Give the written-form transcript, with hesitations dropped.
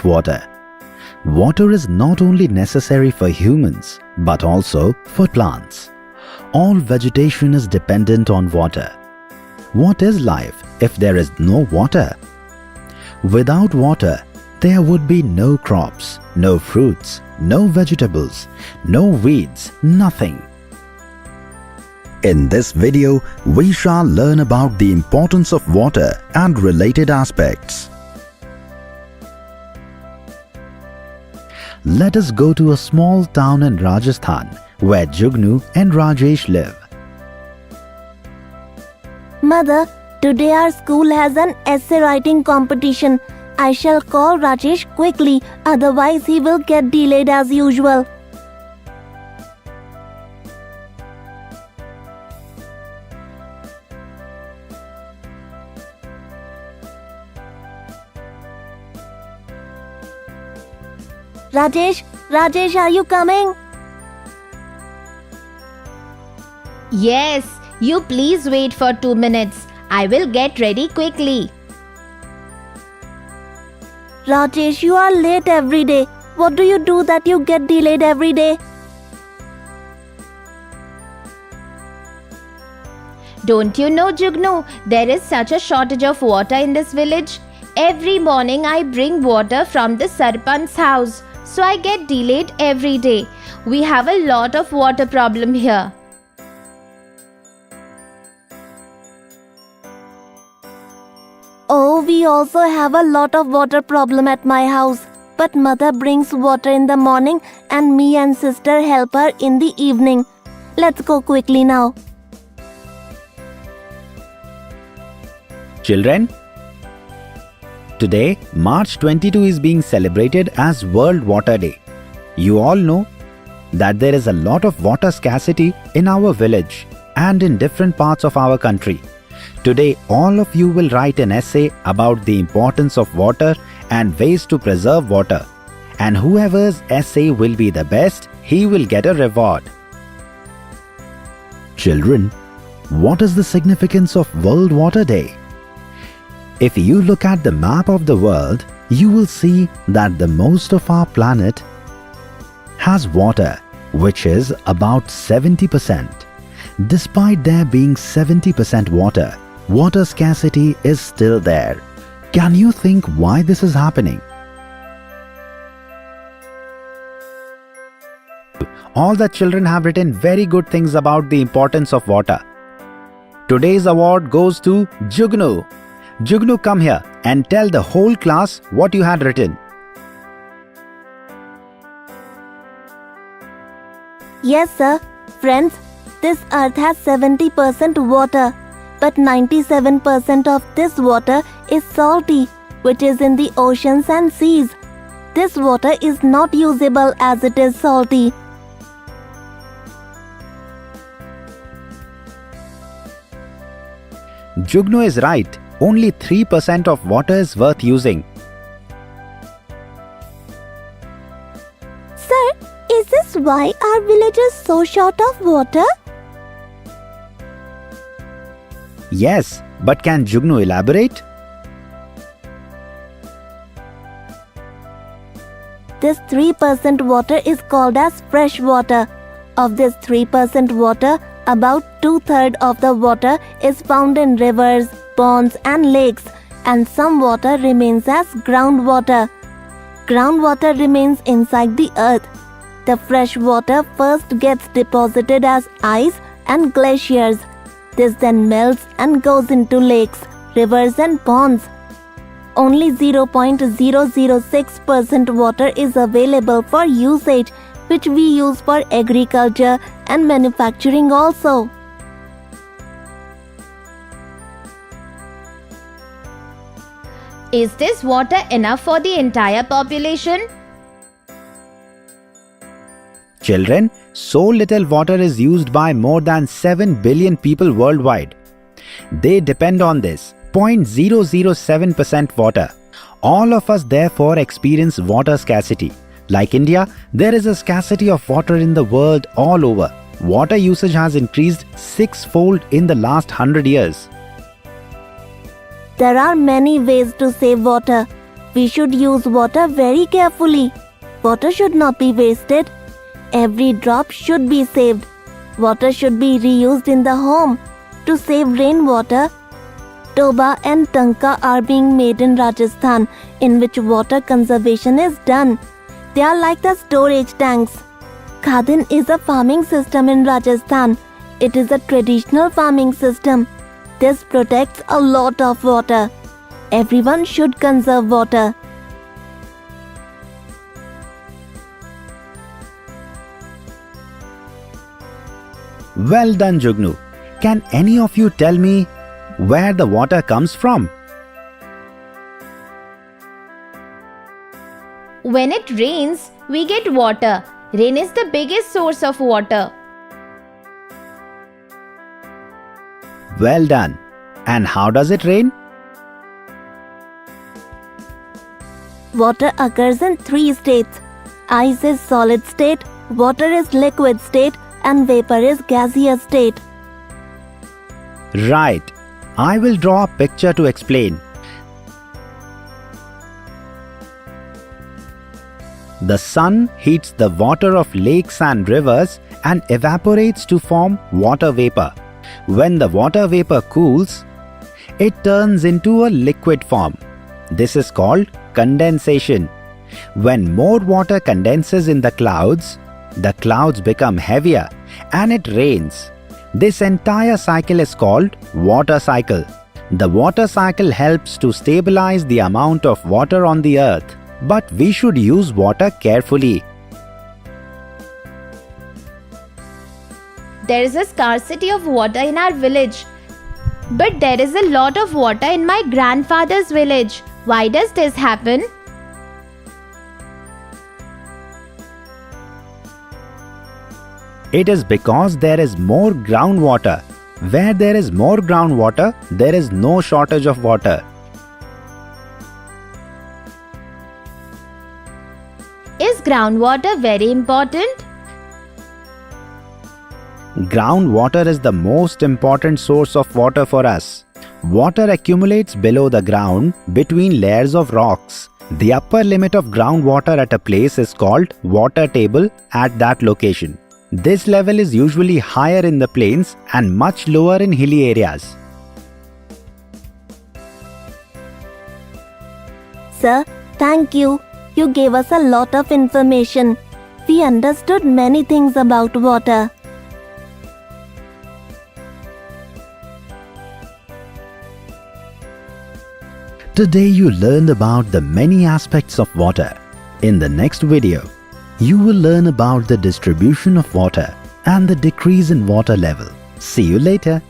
water. Water is not only necessary for humans but also for plants. All vegetation is dependent on water. What is life if there is no water? Without water, there would be no crops, no fruits, no vegetables, no weeds, nothing. In this video, we shall learn about the importance of water and related aspects. Let us go to a small town in Rajasthan where Jugnu and Rajesh live. Mother, today our school has an essay writing competition. I shall call Rajesh quickly, otherwise he will get delayed as usual. Rajesh, are you coming? Yes, you please wait for 2 minutes. I will get ready quickly. Rajesh, you are late every day. What do you do that you get delayed every day? Don't you know, Jugnu, there is such a shortage of water in this village. Every morning I bring water from the Sarpanch's house, so I get delayed every day. We have a lot of water problem here. Oh, we also have a lot of water problem at my house. But mother brings water in the morning and me and sister help her in the evening. Let's go quickly now. Children, today, March 22 is being celebrated as World Water Day. You all know that there is a lot of water scarcity in our village and in different parts of our country. Today, all of you will write an essay about the importance of water and ways to preserve water. And whoever's essay will be the best, he will get a reward. Children, what is the significance of World Water Day? If you look at the map of the world, you will see that the most of our planet has water, which is about 70%. Despite there being 70% water, water scarcity is still there. Can you think why this is happening? All the children have written very good things about the importance of water. Today's award goes to Jugnu. Jugnu, come here and tell the whole class what you had written. Yes, sir. Friends, this earth has 70% water, but 97% of this water is salty, which is in the oceans and seas. This water is not usable as it is salty. Jugnu is right. Only 3% of water is worth using. Sir, is this why our village is so short of water? Yes, but can Jugnu elaborate? This 3% water is called as fresh water. Of this 3% water, about 2/3 of the water is found in rivers, ponds and lakes, and some water remains as groundwater. Groundwater remains inside the earth. The fresh water first gets deposited as ice and glaciers. This then melts and goes into lakes, rivers and ponds. Only 0.006% water is available for usage, which we use for agriculture and manufacturing also. Is this water enough for the entire population? Children, so little water is used by more than 7 billion people worldwide. They depend on this 0.007% water. All of us therefore experience water scarcity. Like India, there is a scarcity of water in the world all over. Water usage has increased 6-fold in the last 100 years. There are many ways to save water. We should use water very carefully. Water should not be wasted. Every drop should be saved. Water should be reused in the home. To save rainwater, Toba and Tanka are being made in Rajasthan, in which water conservation is done. They are like the storage tanks. Khadin is a farming system in Rajasthan. It is a traditional farming system. This protects a lot of water. Everyone should conserve water. Well done, Jugnu. Can any of you tell me where the water comes from? When it rains, we get water. Rain is the biggest source of water. Well done. And how does it rain? Water occurs in 3 states. Ice is solid state, water is liquid state, and vapor is gaseous state. Right. I will draw a picture to explain. The sun heats the water of lakes and rivers and evaporates to form water vapor. When the water vapor cools, it turns into a liquid form. This is called condensation. When more water condenses in the clouds become heavier and it rains. This entire cycle is called water cycle. The water cycle helps to stabilize the amount of water on the earth, but we should use water carefully. There is a scarcity of water in our village. But there is a lot of water in my grandfather's village. Why does this happen? It is because there is more groundwater. Where there is more groundwater, there is no shortage of water. Is groundwater very important? Groundwater is the most important source of water for us. Water accumulates below the ground between layers of rocks. The upper limit of groundwater at a place is called water table at that location. This level is usually higher in the plains and much lower in hilly areas. Sir, thank you. You gave us a lot of information. We understood many things about water. Today you learned about the many aspects of water. In the next video, you will learn about the distribution of water and the decrease in water level. See you later.